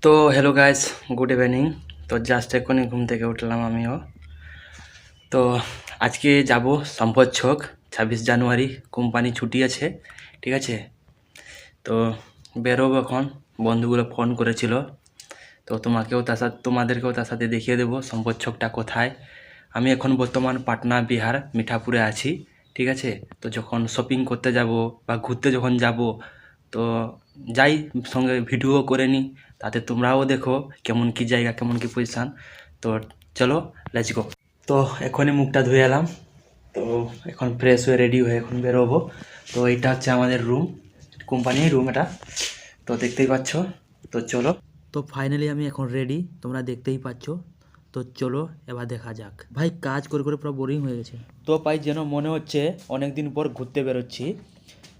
তো hello guys, good evening. তো just এখনই ঘুম থেকে উঠলাম আমিও। তো আজকে যাব সম্পদ ছক, 26 জানুয়ারি। কোম্পানি ছুটি আছে, ঠিক আছে। তো বেরোবো এখন। বন্ধুগুলো ফোন করেছিল, তো তোমাদেরকেও তার সাথে দেখিয়ে দেবো সম্পদ ছকটা কোথায়। আমি এখন বর্তমান পাটনা, বিহার, মিঠাপুরে আছি, ঠিক আছে। তো যখন শপিং করতে যাব বা ঘুরতে যখন যাব, তো যাই, সঙ্গে ভিডিও করে নিই, তাতে তোমরাও দেখো কেমন কি জায়গা, কেমন কি পজিশান। তো চলো, লেটস গো। তো এখনই মুখটা ধুয়ে এলাম, তো এখন ফ্রেশ হয়ে রেডি হয়ে এখন বেরোবো। তো এটা হচ্ছে আমাদের রুম, কোম্পানির রুম এটা, তো দেখতেই পাচ্ছ। তো চলো। তো ফাইনালি আমি এখন রেডি, তোমরা দেখতেই পাচ্ছ। তো চলো এবার দেখা যাক। ভাই কাজ করে করে পুরো বোরিং হয়ে গেছে। তো ভাই যেন মনে হচ্ছে অনেক দিন পর ঘুরতে বেরোচ্ছি।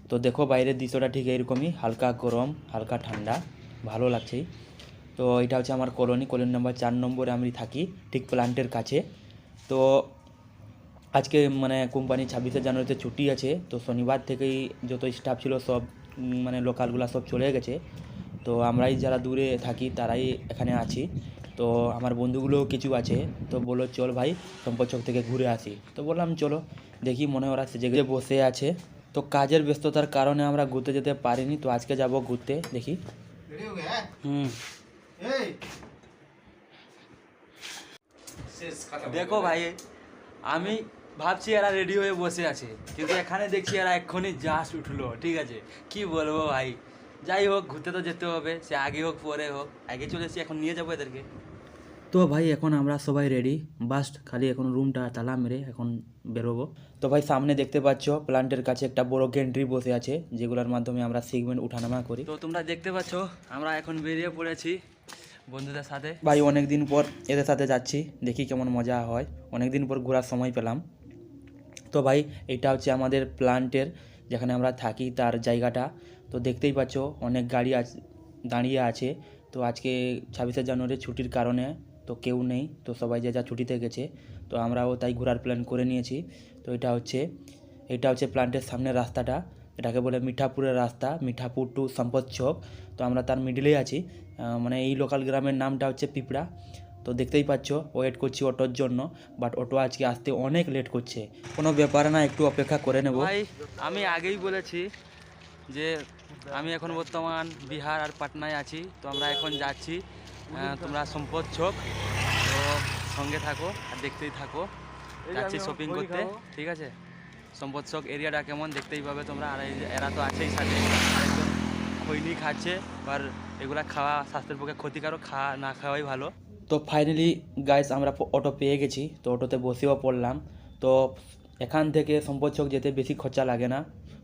তো দেখো বাইরের দৃশ্যটা ঠিক এরকমই, হালকা গরম হালকা ঠান্ডা, ভালো লাগছে। তো এটা হচ্ছে আমার কলোনি নাম্বার 4 নম্বরে আমি থাকি, ঠিক প্ল্যান্টের কাছে। তো আজকে মানে কোম্পানি 26 জানুয়ারিতে ছুটি আছে, তো শনিবার থেকেই যত স্টাফ ছিল সব মানে লোকালগুলো সব চলে গেছে। তো আমরাই যারা দূরে থাকি তারাই এখানে আছি। তো আমার বন্ধুগুলোও কিছু আছে, তো বললো চল ভাই সম্পদ চক থেকে ঘুরে আসি। তো বললাম চলো, দেখি মনে ওরা সে জায়গায় বসে আছে। তো কাজের ব্যস্ততার কারণে আমরা ঘুরতে যেতে পারিনি, তো আজকে যাব ঘুরতে, দেখি। হুম, দেখো ভাই, আমি ভাবছি এরা রেডি হয়ে বসে আছে, কিন্তু এখানে দেখছি এরা এক্ষুনি জাস্ট উঠলো, ঠিক আছে। কি বলবো ভাই, যাই হোক ঘুরতে তো যেতে হবে, সে আগে হোক পরে হোক, আগে চলে এসেছি, এখন নিয়ে যাবো এদেরকে। তো ভাই এখন আমরা সবাই রেডি, বাস্ট খালি এখন রুমটা তালা মেরে এখন বেরোবো। তো ভাই সামনে দেখতে পাচ্ছ প্ল্যান্টের কাছে একটা বড় গেন্ট্রি বসে আছে, যেগুলোর মাধ্যমে আমরা সিগমেন্ট উঠানামা করি। তো তোমরা দেখতে পাচ্ছ আমরা এখন বেরিয়ে পড়েছি বন্ধুদের সাথে। ভাই অনেক দিন পর এদের সাথে যাচ্ছি, দেখি কেমন মজা হয়, অনেক দিন পর ঘোরার সময় পেলাম। তো ভাই এটা হচ্ছে আমাদের প্ল্যান্টের যেখানে আমরা থাকি তার জায়গাটা। তো দেখতেই পাচ্ছ অনেক গাড়ি দাঁড়িয়ে আছে। তো আজকে 26 জানুয়ারি ছুটির কারণে তো কেউ নেই, তো সবাই যে যা ছুটিতে গেছে, তো আমরাও তাই ঘোরার প্ল্যান করে নিয়েছি। তো এটা হচ্ছে প্ল্যান্টের সামনের রাস্তাটা, এটাকে বলে মিঠাপুরের রাস্তা, মিঠাপুর টু সম্পদ চক। তো আমরা তার মিডিলেই আছি, মানে এই লোকাল গ্রামের নামটা হচ্ছে পিঁপড়া। তো দেখতেই পাচ্ছ ওয়েট করছি অটোর জন্য, বাট অটো আজকে আসতে অনেক লেট করছে। কোনো ব্যাপার না, একটু অপেক্ষা করে নেব। ভাই আমি আগেই বলেছি যে আমি এখন বর্তমান বিহার আর পাটনায় আছি, তো আমরা এখন যাচ্ছি তোমরা সম্পদ চক। তো সঙ্গে থাকো আর দেখতেই থাকো, যাচ্ছি শপিং করতে, ঠিক আছে। সম্পদ চক এরিয়াটা কেমন দেখতেই পাবে তোমরা। আর এরা তো আছেই সাথে, আরেকজন খৈনি খাচ্ছে, আর এগুলা খাওয়া স্বাস্থ্যের পক্ষে ক্ষতিকারক, না খাওয়াই ভালো। তো ফাইনালি গাইস আমরা অটো পেয়ে গেছি, তো অটোতে বসেও পড়লাম। তো এখান থেকে সম্পদ চক যেতে বেশি খরচা লাগে না,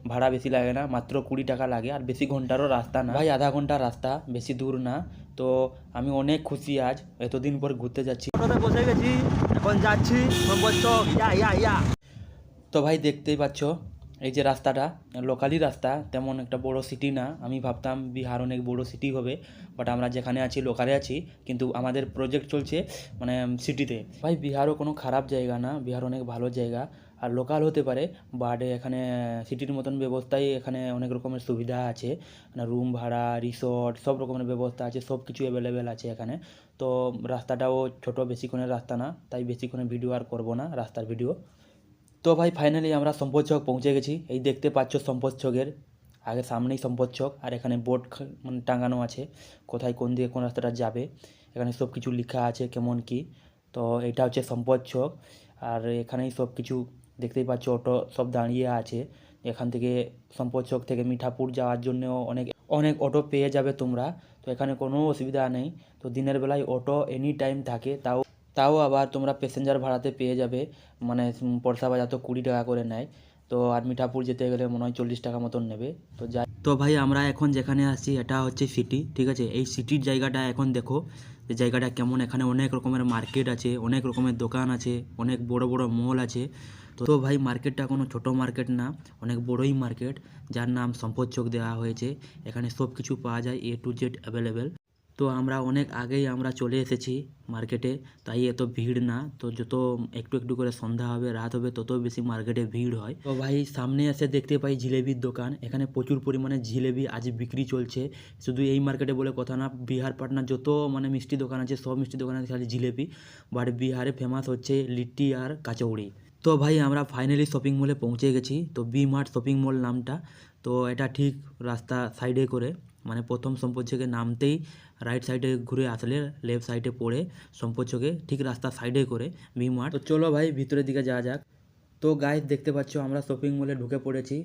ভাড়া বেশি লাগে না, মাত্র 20 টাকা লাগে, আর বেশি ঘন্টারও রাস্তা না ভাই, আধা ঘন্টার রাস্তা, বেশি দূর না। তো আমি অনেক খুশি আজ এতদিন পর ঘুরতে যাচ্ছি। অটোতে বসে গেছি, এখন যাচ্ছি সম্পদ চক, ইয়া। তো ভাই দেখতেই পাচ্ছ এই যে রাস্তাটা, লোকালি রাস্তা, তেমন একটা বড় সিটি না। আমি ভাবতাম বিহার অনেক বড় সিটি হবে, বাট আমরা যেখানে আছি লোকালে আছি, কিন্তু আমাদের প্রজেক্ট চলছে মানে সিটিতে। ভাই বিহারও কোনো খারাপ জায়গা না, বিহার অনেক ভালো জায়গা, আর লোকাল হতে পারে, বাট এখানে সিটির মতন ব্যবস্থাই, এখানে অনেক রকমের সুবিধা আছে, মানে রুম ভাড়া, রিসর্ট, সব রকমের ব্যবস্থা আছে, সব কিছু অ্যাভেলেবেল আছে এখানে। তো রাস্তাটাও ছোট, বেশিক্ষণের রাস্তা না, তাই বেশিক্ষণের ভিডিও আর করবো না, রাস্তার ভিডিও। তো ভাই ফাইনালি আমরা সম্পদ চক পৌঁছে গেছি, এই দেখতে পাচ্ছ সম্পদ চকের আগে সামনেই সম্পদ চক, আর এখানে বোর্ড মানে টাঙানো আছে কোথায় কোন দিকে কোন রাস্তাটা যাবে, এখানে সব কিছু লেখা আছে কেমন কি। তো এটা হচ্ছে সম্পদ চক, আর এখানেই সব কিছু দেখতেই পাচ্ছ, অটো সব দাঁড়িয়ে আছে। এখান থেকে সম্পদ চক থেকে মিঠাপুর যাওয়ার জন্যও অনেক অনেক অটো পেয়ে যাবে তোমরা, তো এখানে কোনো অসুবিধা নেই। তো দিনের বেলায় অটো এনি টাইম থাকে, তাও তাও আবার তোমরা প্যাসেঞ্জার ভাড়াতে পেয়ে যাবে, মানে পরশা বাজার তো 20 টাকা করে নেয়, তো আর মিঠাপুর যেতে গেলে মনে হয় 40 টাকা মতন নেবে। তো যাই, তো ভাই আমরা এখন যেখানে আসছি এটা হচ্ছে সিটি, ঠিক আছে। এই সিটির জায়গাটা এখন দেখো, যে জায়গাটা কেমন, এখানে অনেক রকমের মার্কেট আছে, অনেক রকমের দোকান আছে, অনেক বড় বড় মল আছে। তো ভাই মার্কেটটা কোনো ছোট মার্কেট না, অনেক বড়ই মার্কেট, যার নাম সম্পদ চক দেওয়া হয়েছে। এখানে সব কিছু পাওয়া যায়, A to Z অ্যাভেলেবেল। তো আমরা অনেক আগেই আমরা চলে এসেছি মার্কেটে, তাই এত ভিড় না। তো যত একটু একটু করে সন্ধ্যা হবে, রাত হবে, তত বেশি মার্কেটে ভিড় হয়। তো ভাই সামনে এসে দেখতে পাই জিলেবির দোকান। এখানে প্রচুর পরিমাণে জিলেবি আজ বিক্রি চলছে। শুধু এই মার্কেটে বলে কথা না, বিহার পাটনার যত মানে মিষ্টি দোকান আছে, সব মিষ্টি দোকানে খালি জিলেবি। বাট বিহারে ফেমাস হচ্ছে লিট্টি আর কাচৌড়ি। তো ভাই আমরা ফাইনালি শপিং মলে পৌঁছে গেছি। তো বি মার্ট শপিং মল নামটা। তো এটা ঠিক রাস্তা সাইডে করে, মানে প্রথম সম্পর্কে নামতেই রাইট সাইডে ঘুরে আসলে লেফট সাইডে পড়ে সম্পর্কে ঠিক রাস্তা সাইডে করে বি মার্ট। তো চলো ভাই ভিতরের দিকে যাওয়া যাক। তো গাইস দেখতে পাচ্ছ আমরা শপিং মলে ঢুকে পড়েছি।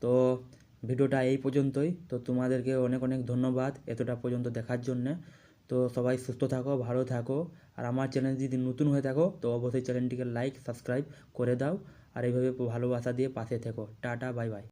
তো ভিডিওটা এই পর্যন্তই। তো তোমাদেরকে অনেক অনেক ধন্যবাদ এতটা পর্যন্ত দেখার জন্যে। তো সবাই সুস্থ থাকো, ভালো থাকো। আর আমার চ্যানেল যদি নতুন হয়ে থাকো তো অবশ্যই চ্যানেলটিকে লাইক সাবস্ক্রাইব করে দাও। আর এইভাবে ভালোবাসা দিয়ে পাশে থেকো। Tata, bye bye.